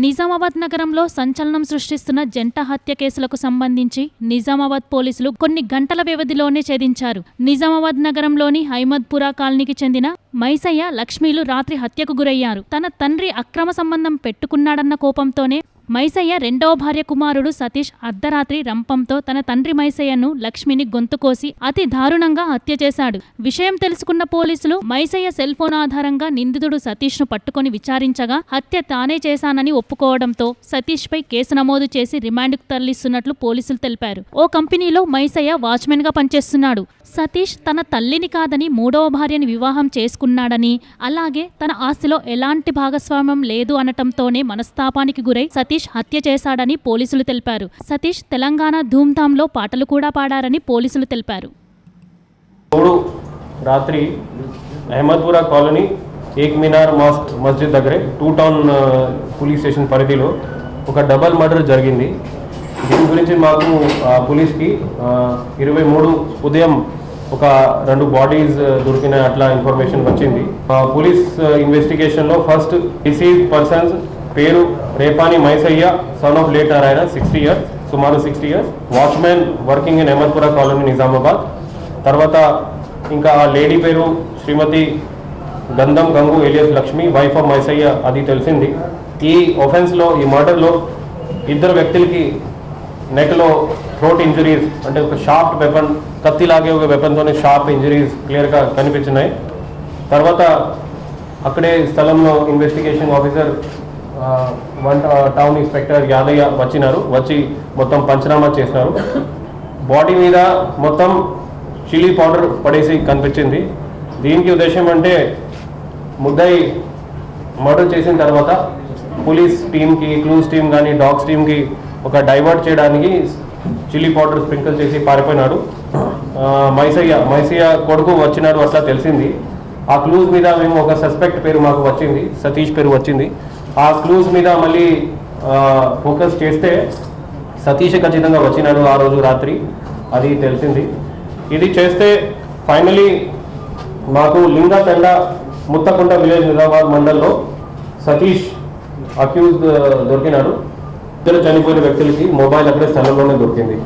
నిజామాబాద్ నగరంలో సంచలనం సృష్టిస్తున్న జంట హత్య కేసులకు సంబంధించి నిజామాబాద్ పోలీసులు కొన్ని గంటల వ్యవధిలోనే ఛేదించారు. నిజామాబాద్ నగరంలోని హైమద్పురా కాలనీకి చెందిన మైసయ్య, లక్ష్మీలు రాత్రి హత్యకు గురయ్యారు. తన తండ్రి అక్రమ సంబంధం పెట్టుకున్నాడన్న కోపంతోనే మైసయ్య రెండవ భార్య కుమారుడు సతీష్ అర్ధరాత్రి రంపంతో తన తండ్రి మైసయ్యను, లక్ష్మిని గొంతు కోసి అతి దారుణంగా హత్య చేశాడు. విషయం తెలుసుకున్న పోలీసులు మైసయ్య సెల్ ఫోన్ ఆధారంగా నిందితుడు సతీష్ ను పట్టుకొని విచారించగా హత్య తానే చేశానని ఒప్పుకోవడంతో సతీష్ పై కేసు నమోదు చేసి రిమాండ్కు తరలిస్తున్నట్లు పోలీసులు తెలిపారు. ఓ కంపెనీలో మైసయ్య వాచ్మెన్ గా పనిచేస్తున్నాడు. సతీష్ తన తల్లిని కాదని మూడవ భార్యని వివాహం చేసుకున్నాడని, అలాగే తన ఆస్తిలో ఎలాంటి భాగస్వామ్యం లేదు అనటంతోనే మనస్తాపానికి గురై సతీష్ హత్య చేశాడని పోలీసులు తెలిపారు. సతీష్ తెలంగాణ ధూమ్ధాంలో పాటలు కూడా పాడారని పోలీసులు తెలిపారు. రాత్రి అహ్మద్పురా కాలనీ ఏక్ మినార్ మస్జిద్ దగ్గరే 2 టౌన్ పోలీస్ స్టేషన్ పరిధిలో ఒక డబల్ మర్డర్ జరిగింది. దీని గురించి మాకు పోలీస్కి 23 ఉదయం ఒక 2 బాడీస్ దొరికిన అట్లా ఇన్ఫర్మేషన్ వచ్చింది. పోలీస్ ఇన్వెస్టిగేషన్లో ఫస్ట్ డిసీజ్ పర్సన్స్ పేరు Repani Maisaiah, son of late Narayana, 60 years, సుమారు 60 years, watchman working in Ahmedpura colony Nizamabad. తర్వాత ఇంకా ఆ లేడీ పేరు Shrimati Gandham Gangu alias Lakshmi, wife of Maisaiah, అది తెలిసింది. ఈ ఒఫెన్స్లో, ఈ మర్డర్లో 2 వ్యక్తులకి నెక్లో థ్రోట్ ఇంజరీస్, అంటే ఒక షార్ప్ వెపన్, కత్తిలాగే ఒక వెపన్తోనే షార్ప్ ఇంజరీస్ క్లియర్గా కనిపించినాయి. తర్వాత అక్కడే స్థలంలో investigation officer town inspector Yadaiah వచ్చి మొత్తం పంచనామా చేసినారు. బాడీ మీద మొత్తం చిల్లీ పౌడర్ పడేసి కనిపించింది. దీనికి ఉద్దేశం అంటే ముద్దాయి మర్డర్ చేసిన తర్వాత పోలీస్ టీమ్కి, క్లూస్ టీమ్ కానీ డాగ్స్ టీమ్కి ఒక డైవర్ట్ చేయడానికి చిల్లీ పౌడర్ స్ప్రింకిల్ చేసి పారిపోయినాడు. మైసయ్య కొడుకు వచ్చినాడు అట్లా తెలిసింది. ఆ క్లూజ్ మీద మేము ఒక సస్పెక్ట్ పేరు మాకు వచ్చింది, సతీష్ పేరు వచ్చింది. ఆ క్లూజ్ మీద మళ్ళీ ఫోకస్ చేస్తే సతీష్ ఖచ్చితంగా వచ్చినాడు ఆ రోజు రాత్రి, అది తెలిసింది. ఇది చేస్తే ఫైనలీ మాకు లింగతండ ముత్తకుంట విలేజ్ నిజామాబాద్ మండల్లో సతీష్ అక్యూజ్ దొరికినాడు. 2 చనిపోయిన వ్యక్తులకి మొబైల్ అక్కడే స్థలంలోనే దొరికింది.